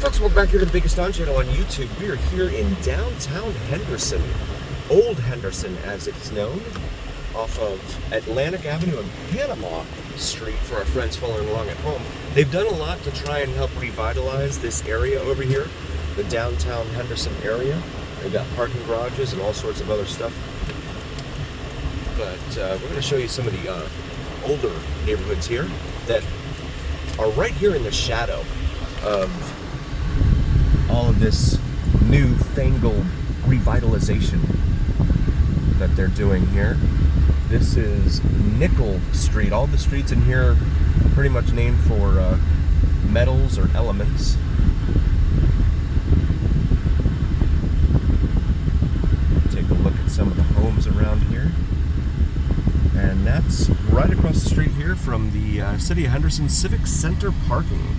Folks, welcome back here to the Biggest On channel on YouTube. We are here in downtown Henderson, Old Henderson as it's known, off of Atlantic Avenue and Panama Street for our friends following along at home. They've done a lot to try and help revitalize this area over here, the downtown Henderson area. They've got parking garages and all sorts of other stuff. But we're going to show you some of the older neighborhoods here that are right here in the shadow of all of this newfangled revitalization that they're doing here. This is Nickel Street. All the streets in here are pretty much named for metals or elements. Take a look at some of the homes around here. And that's right across the street here from the City of Henderson Civic Center parking.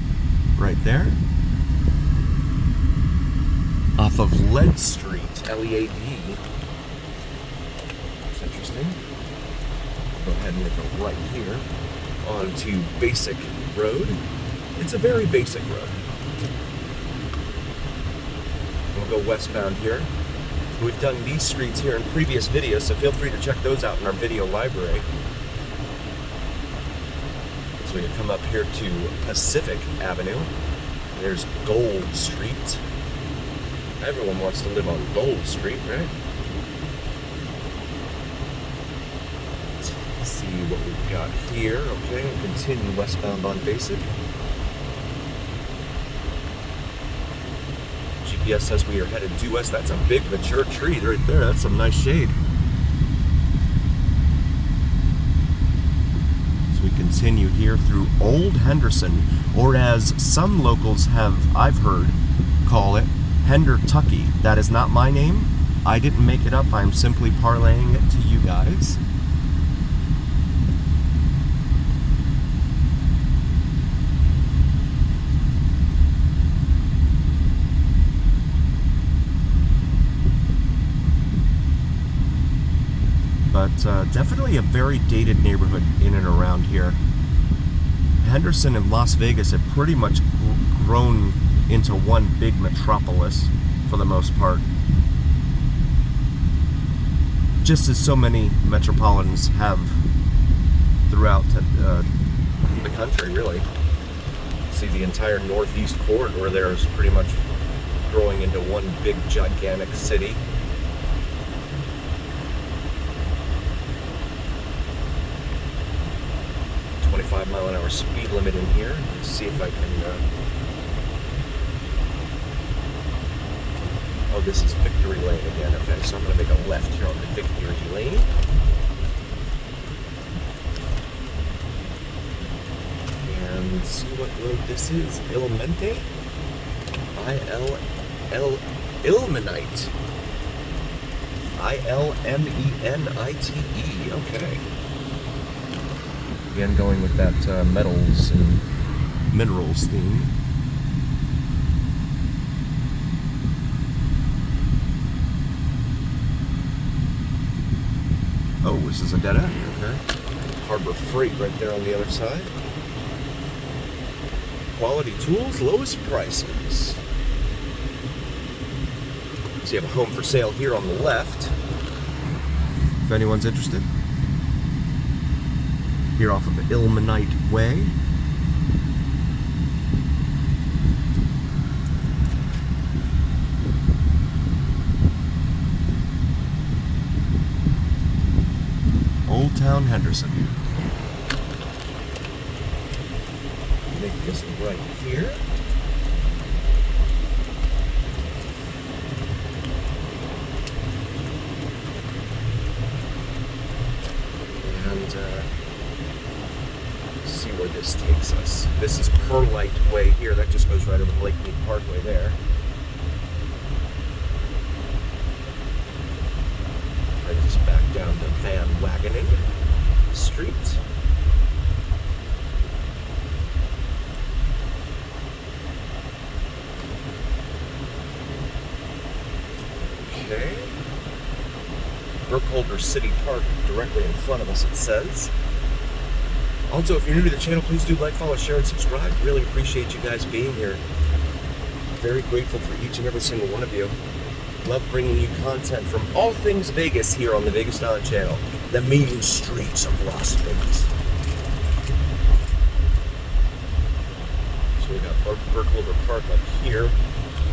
Right there. Off of Lead Street, L-E-A-D. That's interesting. Go ahead and make a right here onto Basic Road. It's a very basic road. We'll go westbound here. We've done these streets here in previous videos, so feel free to check those out in our video library. So we can come up here to Pacific Avenue. There's Gold Street. Everyone wants to live on Gold Street, right? Let's see what we've got here. Okay, we'll continue westbound on Basic. GPS says we are headed due west. That's a big mature tree right there. That's some nice shade. So we continue here through Old Henderson, or as some locals have, I've heard, call it, Henderucky. That is not my name. I didn't make it up. I'm simply parlaying it to you guys. But definitely a very dated neighborhood in and around here. Henderson and Las Vegas have pretty much grown into one big metropolis for the most part. Just as so many metropolitans have throughout the country, really. See the entire northeast corridor there is pretty much growing into one big gigantic city. .5-mile-an-hour speed limit in here. Let's see if I can oh, this is Victory Lane again. Okay, so I'm going to make a left here on the Victory Lane. And see what road this is. Ilmenite? Ilmenite. I-L-M-E-N-I-T-E. Okay. Again, going with that metals and minerals theme. Oh, this is a dead end, okay. Harbor Freight right there on the other side. Quality tools, lowest prices. So you have a home for sale here on the left, if anyone's interested. Here off of the Perlite Way. Old Town Henderson. Make this right here. And see where this takes us. This is Perlite Way here. That just goes right over the Lake Mead Parkway there. I just back down to Van Wagoning Street. Okay. Burkholder City Park directly in front of us, it says. Also, if you're new to the channel, please do like, follow, share, and subscribe. Really appreciate you guys being here. very grateful for each and every single one of you. Love bringing you content from all things Vegas here on the Vegas Style channel. The mean streets of Las Vegas. So we got Burkholder Park up here.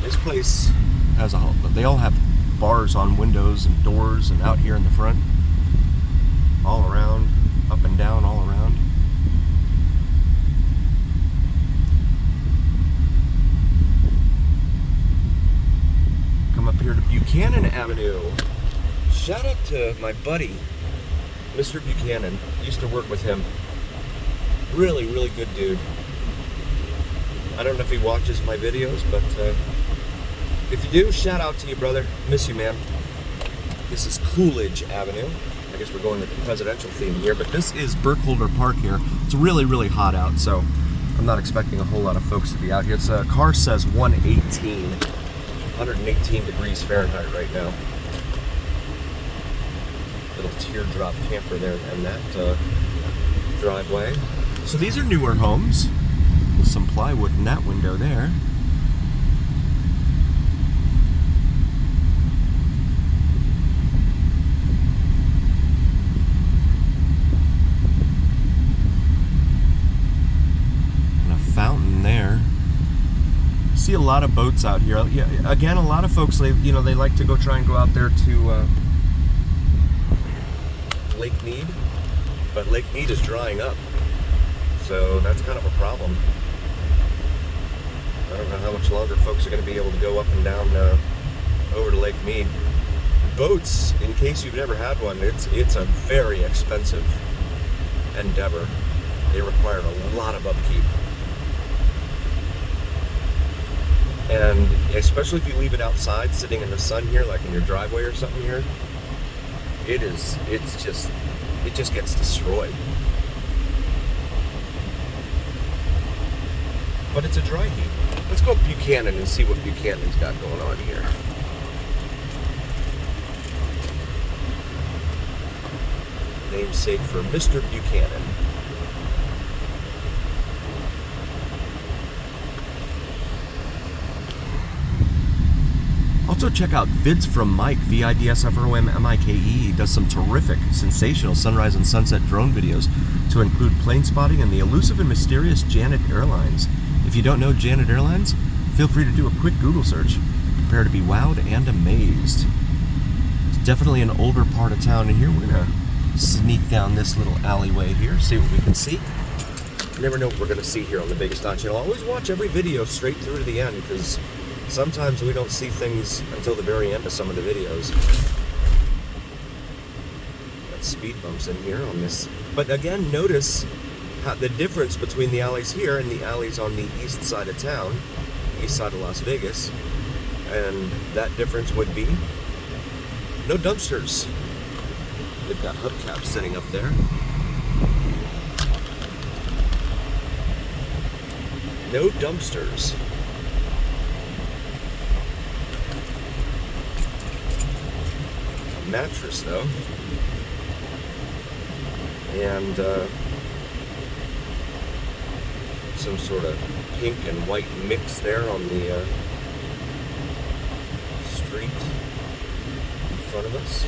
This place has they all have bars on windows and doors and out here in the front. All around, up and down, all around. Come up here to Buchanan Avenue. Shout out to my buddy, Mr. Buchanan. Used to work with him. Really, really good dude. I don't know if he watches my videos, but if you do, shout out to you, brother. Miss you, man. This is Coolage Avenue. I guess we're going with the presidential theme here, but this is Burkholder Park here. It's really, really hot out, so I'm not expecting a whole lot of folks to be out here. It's car says 118 degrees Fahrenheit right now. Little Teardrop Camper there and that driveway. So these are newer homes with some plywood in that window there. There, see a lot of boats out here. Yeah, again, a lot of folks, they like to try and go out there to Lake Mead, but Lake Mead is drying up, so that's kind of a problem. I don't know how much longer folks are going to be able to go up and down over to Lake Mead. Boats, in case you've never had one, it's a very expensive endeavor. They require a lot of upkeep. And especially if you leave it outside, sitting in the sun here, like in your driveway or something here, it just gets destroyed. But it's a dry heat. Let's go up Buchanan and see what Buchanan's got going on here. Namesake for Mr. Buchanan. Also check out Vids from Mike, VIDSFROMMIKE. He does some terrific, sensational sunrise and sunset drone videos to include plane spotting and the elusive and mysterious Janet Airlines. If you don't know Janet Airlines, feel free to do a quick Google search. Prepare to be wowed and amazed. It's definitely an older part of town in here. We're going to sneak down this little alleyway here, see what we can see. You never know what we're going to see here on the Vegas Style channel. Always watch every video straight through to the end, because sometimes we don't see things until the very end of some of the videos. Got speed bumps in here on this. But again, notice how the difference between the alleys here and the alleys on the east side of town, east side of Las Vegas. And that difference would be no dumpsters. They've got hubcaps sitting up there. No dumpsters. Mattress though, and some sort of pink and white mix there on the street in front of us.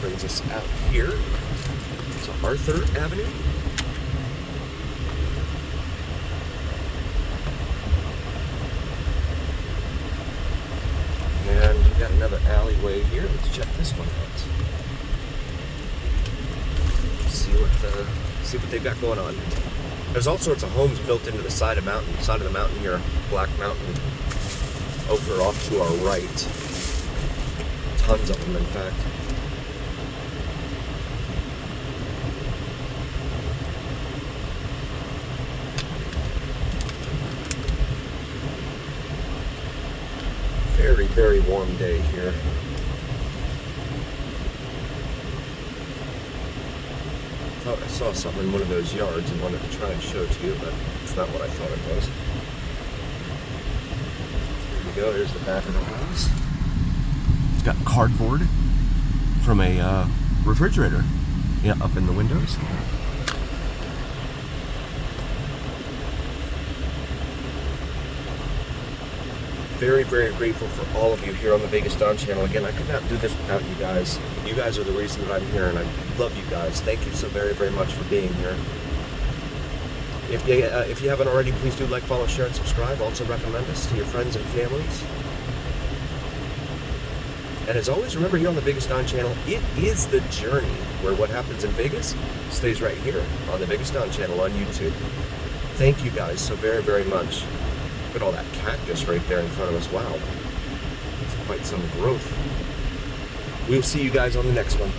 Brings us out here to Arthur Avenue. And we've got another alleyway here. Let's check this one out. See what they've got going on. There's all sorts of homes built into the side of the mountain here. Black Mountain over off to our right. Tons of them, in fact. Very, very warm day here. Thought I saw something in one of those yards and wanted to try and show it to you, but it's not what I thought it was. Here we go. There's the back of the house. It's got cardboard from a refrigerator, yeah, up in the windows. Very, very grateful for all of you here on the Vegas Dawn channel. Again, I could not do this without you guys. You guys are the reason that I'm here, and I love you guys. Thank you so very, very much for being here. If you haven't already, please do like, follow, share, and subscribe. Also recommend us to your friends and families. And as always, remember here on the Vegas Dawn channel, it is the journey where what happens in Vegas stays right here on the Vegas Dawn channel on YouTube. Thank you guys so very, very much. Look at all that cactus right there in front of us. Wow. It's quite some growth. We'll see you guys on the next one.